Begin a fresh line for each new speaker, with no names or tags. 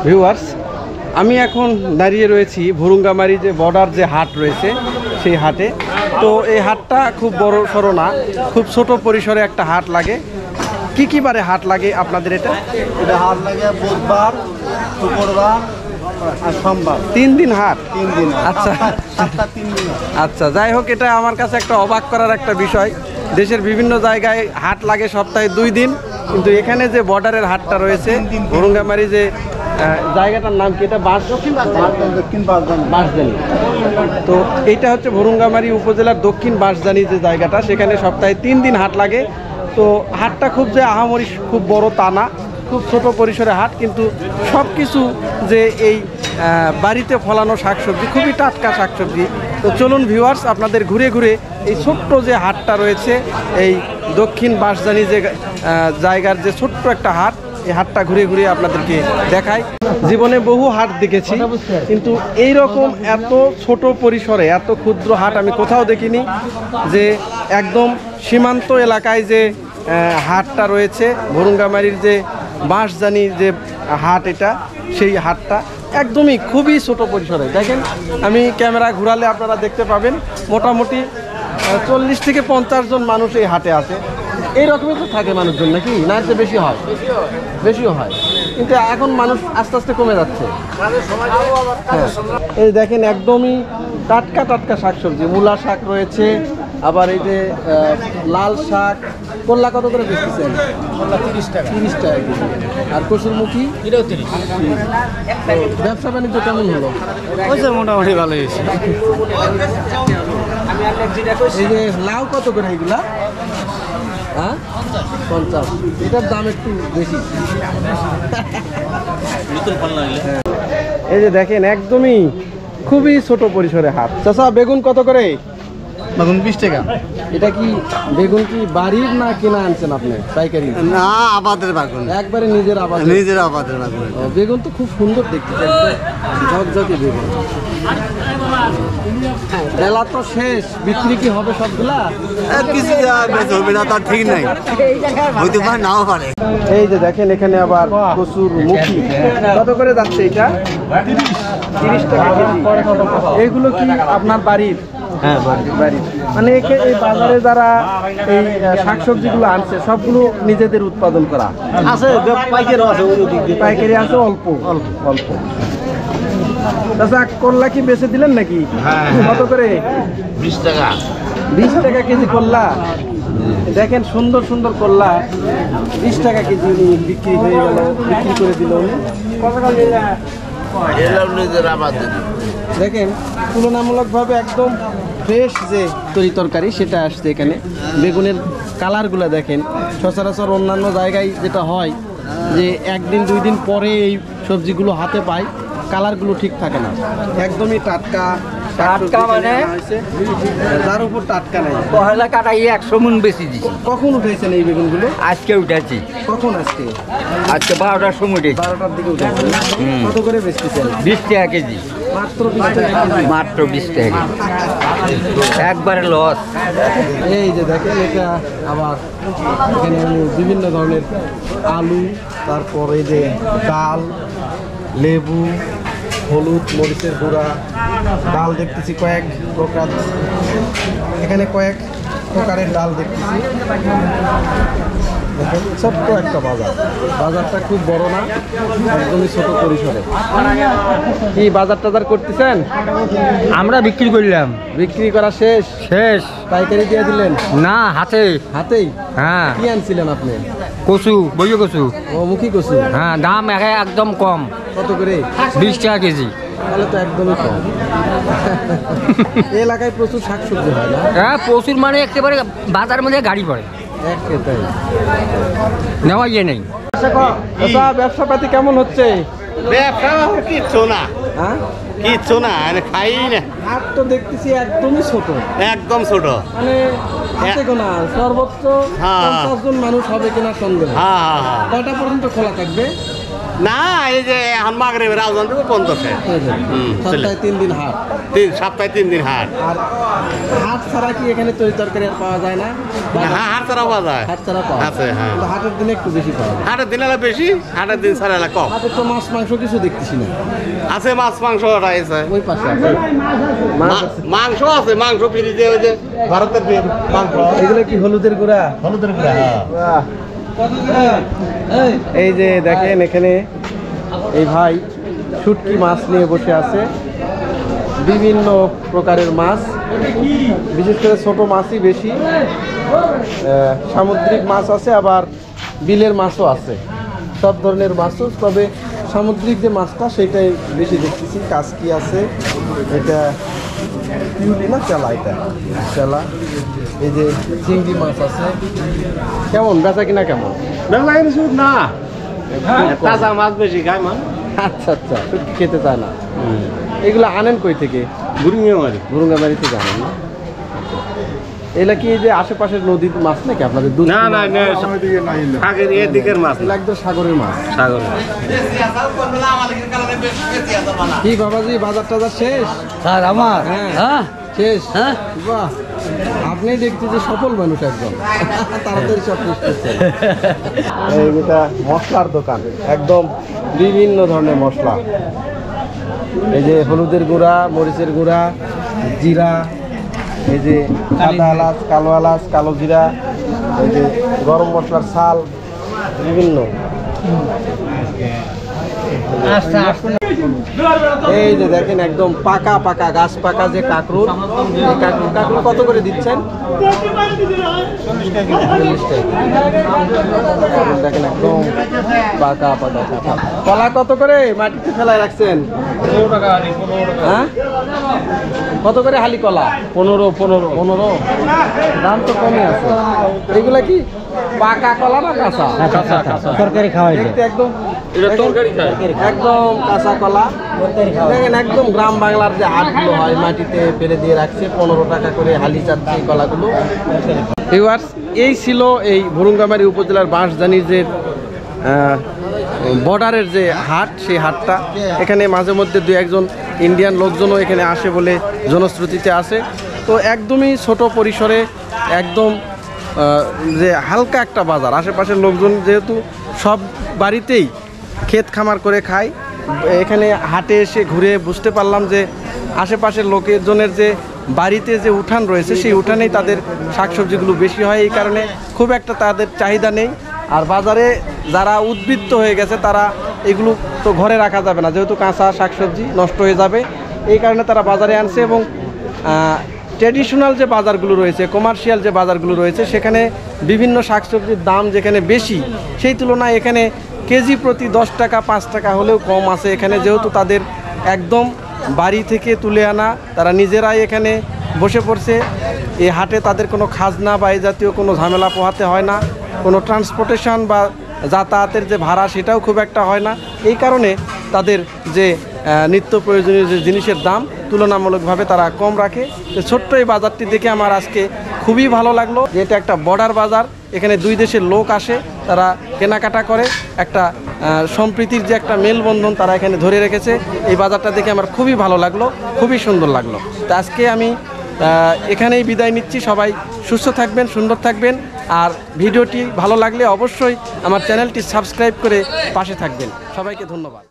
Viewers, আমি এখন দাঁড়িয়ে রয়েছি ভুরুঙ্গামারি যে বর্ডার যে হাট রয়েছে সেই হাটে। তো এই হাটটা খুব বড় সড়ো না, খুব ছোট পরিসরে একটা হাট লাগে। কি বারে হাট লাগে আপনাদের? এটা
হাট লাগে বুধবার, শুক্রবার আর সোমবার।
3 দিন হাট?
3 দিন।
আচ্ছা,
3 দিন।
আচ্ছা, যাই হোক, এটা আমার কাছে একটা অবাক করার একটা বিষয়। দেশের বিভিন্ন জায়গায় হাট লাগে সপ্তাহে 2 দিন, কিন্তু এখানে যে বর্ডারের হাটটা রয়েছে ভুরুঙ্গামারি যে জায়গাটার নাম কি? এটা
দক্ষিণ
বাঁশজানি। তো এইটা হচ্ছে ভুরুঙ্গামারি উপজেলার দক্ষিণ বাঁশজানি যে জায়গাটা, সেখানে সপ্তাহে 3 দিন হাট লাগে। তো হাটটা খুব যে আহামরি খুব বড় তা না, খুব ছোট পরিসরে হাট, কিন্তু সব কিছু যে এই বাড়িতে ফলানো শাকসবজি, খুবই টাটকা শাকসবজি। তো চলুন ভিউয়ার্স, আপনাদের ঘুরে ঘুরে এই ছোট্ট যে হাটটা রয়েছে, এই দক্ষিণ বাঁশজানি যে জায়গার যে ছোট্ট একটা হাট, এই হাটটা ঘুরে ঘুরে আপনাদেরকে দেখাই। জীবনে বহু হাট দেখেছি, কিন্তু এই রকম এত ছোট পরিসরে এত ক্ষুদ্র হাট আমি কোথাও দেখিনি। যে একদম সীমান্ত এলাকায় যে হাটটা রয়েছে, ভুরুঙ্গামারির যে বাঁশজানি যে হাট, এটা সেই হাটটা একদমই খুবই ছোট পরিসরে। দেখেন, আমি ক্যামেরা ঘুরালে আপনারা দেখতে পাবেন মোটামুটি 40 থেকে 50 জন মানুষ এই হাটে আছে। এইরকমই তো থাকে মানুষজন, নাকি? না, এর চেয়ে বেশি হয়? বেশিও হয়, কিন্তু এখন মানুষ আস্তে আস্তে কমে যাচ্ছে। হ্যাঁ, এই দেখেন একদমই টাটকা টাটকা শাকসবজি। মূলা শাক রয়েছে, আবার এই যে লাল শাক। করলা কত করে বেচতেছেন? 30 টাকা। 30 টাকা কেজি। আর কসুরমুখী? এটাও 30। ব্যবসা বাণিজ্য কেমন হলো?
মোটামুটি ভালো হয়েছে।
এই যে লাউ কত করে এগুলা? হ্যাঁ, 50। এটার দাম একটু বেশি। এই যে দেখেন একদমই খুবই ছোট পরিসরে হাট। চাচা, বেগুন কত করে?
বেগুন 20 টাকা।
এটা কি বেগুন কি বাড়ির না কিনা আনছেন আপনি পাইকারি?
না, আবাদের বেগুন,
একবারে নিজের আবাদ?
নিজের আবাদের বেগুন।
বেগুন তো খুব সুন্দর দেখতে, ঝকঝকে বেগুন। বেলা তো শেষ, বিক্রি কি হবে সবগুলা?
কিছু হবে না, তার ঠিক নাই, হইতে পারে নাও পারে।
এই যে দেখেন এখানে আবার কচুর মুখী কত করে যাচ্ছে? এটা 30 টাকা কেজি। এইগুলো কি আপনার বাড়ির?
হ্যাঁ,
বাড়ির। মানে এই বাজারে যারা এই শাকসবজিগুলো আনছে সবগুলো নিজেদের উৎপাদন করা
আছে? পাইকারি আছে,
পাইকারি আছে অল্প অল্প অল্প। আচ্ছা, করলা কি বেচে দিলেন নাকি? কত করে?
20 টাকা।
20 টাকা কেজি করলা। দেখেন সুন্দর সুন্দর করলা 20 টাকা কেজি বিক্রি হয়ে গেল, বিক্রি করে দিল। দেখেন তুলনামূলকভাবে একদম ফ্রেশ যে তরকারি সেটা আসছে এখানে। বেগুনের কালারগুলো দেখেন, সচরাচর অন্যান্য জায়গায় যেটা হয় যে 1 দিন 2 দিন পরে এই সবজিগুলো হাতে পায়, কালারগুলো ঠিক থাকে না। একদমই টাটকা টাটকা, মানে তার উপর টাটকা নাই।
পহেলা কাটাই 100 মণ বেশি দিছি।
কখন উঠেছেন এই বেগুনগুলো?
আজকে উঠেছি।
কখন আজকে?
আজকে 12টার সময় উঠেছি।
12টার দিকে উঠেছেন। কত করে বেচতেছেন?
20 টাকা কেজি।
মাত্র 20 টাকা কেজি?
মাত্র 20 টাকা কেজি, একবারে লস।
এই যে দেখেন, এটা আবার এখানে আমি বিভিন্ন ধরনের আলু, তারপর এই যে ডাল, লেবু, হলুদ, মরিচের গুঁড়া, ডাল দেখতেছি কয়েক প্রকার। এখানে কয়েক প্রকারের ডাল দেখতেছি। দেখেন ছোট্ট একটা বাজার, বাজারটা খুব বড় না, একদমই ছোট পরিসরে। কি বাজার টাজার করতেছেন?
আমরা বিক্রি করলাম।
বিক্রি করা শেষ?
শেষ।
পাইকারি দিয়ে দিলেন?
না, হাতে।
হাতেই?
হ্যাঁ।
কি আনছিলেন আপনি?
কচু, বইয়ে কচু।
ও, মুখী কচু।
হ্যাঁ, দাম একদম কম।
কত করে?
20 টাকা কেজি।
তাহলে তো একদমই কম। এই এলাকায় প্রচুর শাকসবজি হয় না?
হ্যাঁ, প্রচুর, মানে একেবারে বাজার মধ্যে গাড়ি পড়ে,
একেবারে
নেওয়া ইয়ে নেই।
আচ্ছা, ব্যবসা পাতি কেমন হচ্ছে?
ব্যবসা কিচ্ছু না,
হ্যাঁ
কিচ্ছু না, খাই না।
হাট তো দেখতেছি একদমই ছোট,
একদম ছোট,
মানে হাতে গোনা, সর্বোচ্চ 50 জন মানুষ হবে কিনা সন্দেহ। কয়টা পর্যন্ত খোলা থাকবে?
না, এই যে এখন মাগরিবের আজান দেবো 50-এ।
সপ্তাহে 3 দিন হাট।
সপ্তাহে 3 দিন হাট।
আর হাট ছাড়া কি এখানে তরি তরকারি আর পাওয়া যায় না?
হ্যাঁ, হাট ছাড়া পাওয়া যায়।
হাট ছাড়া পাওয়া
আছে, হ্যাঁ।
কিন্তু হাটের দিনে একটু বেশি পাওয়া যায়।
হাটের দিন এলা বেশি, হাটের দিন ছাড়া এলা কম।
হাটে তো মাছ মাংস কিছু দেখতেছি না।
আছে মাছ মাংস আছে,
ওই পাশে আছে মাছ আছে।
মাংস আছে, মাংস ফ্রিজে ওই যে ভারতের মাংস।
এগুলো কি হলুদের গুঁড়া?
হলুদের গুঁড়া, হ্যাঁ।
বাহ। এই যে দেখেন এখানে এই ভাই শুটকি মাছ নিয়ে বসে আছে, বিভিন্ন প্রকারের মাছ, বিশেষ করে ছোট মাছই বেশি। সামুদ্রিক মাছ আছে, আবার বিলের মাছও আছে, সব ধরনের মাছও। তবে সামুদ্রিক যে মাছটা সেটাই বেশি দেখতেছি। কাসকি আছে, এটা পিউলি না চেলা, এটা চেলা। এই যে চিংড়ি মাছ আছে। কেমন বেচা কিনা কেমন?
না, তাজা মাছ বেশি খায় মা।
আচ্ছা আচ্ছা, শুটকি খেতে চায় না। এগুলো আনেন কই থেকে? ভুরুঙ্গামারি থেকে আনেন না? এগুলা কি এই যে আশেপাশের নদীর মাছ নাকি আপনাদের? দুধ
না না, সাগরের এদিকের মাছ,
এগুলো একদম সাগরের মাছ।
সাগরের।
কি বাবাজি, বাজার টাজার শেষ?
স্যার আমার
হ্যাঁ শেষ। বাহ, আপনি দেখতে যে সফল মানুষ একদম, তাড়াতাড়ি সব শেষ করছেন। এই যেটা মশলার দোকান, একদম বিভিন্ন ধরনের মশলা। এই যে হলুদের গুঁড়া, মরিচের গুঁড়া, জিরা, এই যে সাদা এলাচ, কালো এলাচ, কালো জিরা, এই যে গরম মশলার ছাল, বিভিন্ন। এই যে দেখেন একদম পাকা পাকা গাছ পাকা যে কাঁকরুল, এই কাঁকরুল কত করে দিচ্ছেন? 40 টাকা। দেখেন একদম পাকা পাকা কাঁকরুল। কলা কত করে মাটিতে ফেলায় রাখছেন? 15 টাকা। হ্যাঁ, কত করে হালি কলা? 15। দাম তো কমই আছে। এগুলা কি পাকা কলা না কাঁচা?
তরকারি খাওয়াই
দেখতে একদম একদম কাঁচা কলা। দেখেন একদম গ্রাম বাংলার যে হাটগুলো হয়, মাটিতে ফেলে দিয়ে রাখছে, 15 টাকা করে হালি চাচ্ছে এই কলাগুলো। ভিউয়ার্স, এই ছিল এই ভুরুঙ্গামারী উপজেলার বাঁশজানির যে বর্ডারের যে হাট, সেই হাটটা। এখানে মাঝে মধ্যে 2-1 ইন্ডিয়ান লোকজনও এখানে আসে বলে জনশ্রুতিতে আসে। তো একদমই ছোট পরিসরে, একদম যে হালকা একটা বাজার। আশেপাশের লোকজন যেহেতু সব বাড়িতেই ক্ষেত খামার করে খায়, এখানে হাটে এসে ঘুরে বুঝতে পারলাম যে আশেপাশের লোকজনের যে বাড়িতে যে উঠান রয়েছে, সেই উঠানেই তাদের শাকসবজিগুলো বেশি হয়। এই কারণে খুব একটা তাদের চাহিদা নেই। আর বাজারে যারা উদ্বৃত্ত হয়ে গেছে, তারা এগুলো তো ঘরে রাখা যাবে না, যেহেতু কাঁচা শাকসবজি নষ্ট হয়ে যাবে। এই কারণে তারা বাজারে আনছে। এবং ট্র্যাডিশনাল যে বাজারগুলো রয়েছে, কমার্শিয়াল যে বাজারগুলো রয়েছে, সেখানে বিভিন্ন শাকসবজির দাম যেখানে বেশি, সেই তুলনায় এখানে কেজি প্রতি 10 টাকা 5 টাকা হলেও কম আছে। এখানে যেহেতু তাদের একদম বাড়ি থেকে তুলে আনা, তারা নিজেরাই এখানে বসে পড়ছে। এই হাটে তাদের কোনো খাজনা বা এই জাতীয় কোনো ঝামেলা পোহাতে হয় না, কোনো ট্রান্সপোর্টেশন বা যাতায়াতের যে ভাড়া সেটাও খুব একটা হয় না। এই কারণে তাদের যে নিত্য প্রয়োজনীয় যে জিনিসের দাম তুলনামূলকভাবে তারা কম রাখে। তো ছোট্ট এই বাজারটি দেখে আমার আজকে খুবই ভালো লাগলো যে এটা একটা বর্ডার বাজার। এখানে 2 দেশের লোক আসে, তারা কেনাকাটা করে, একটা সম্প্রীতির যে একটা মেলবন্ধন তারা এখানে ধরে রেখেছে। এই বাজারটা দেখে আমার খুবই ভালো লাগলো, খুবই সুন্দর লাগলো। তো আজকে আমি এখানেই বিদায় নিচ্ছি। সবাই সুস্থ থাকবেন, সুন্দর থাকবেন। আর ভিডিওটি ভালো লাগলে অবশ্যই আমার চ্যানেলটি সাবস্ক্রাইব করে পাশে থাকবেন। সবাইকে ধন্যবাদ।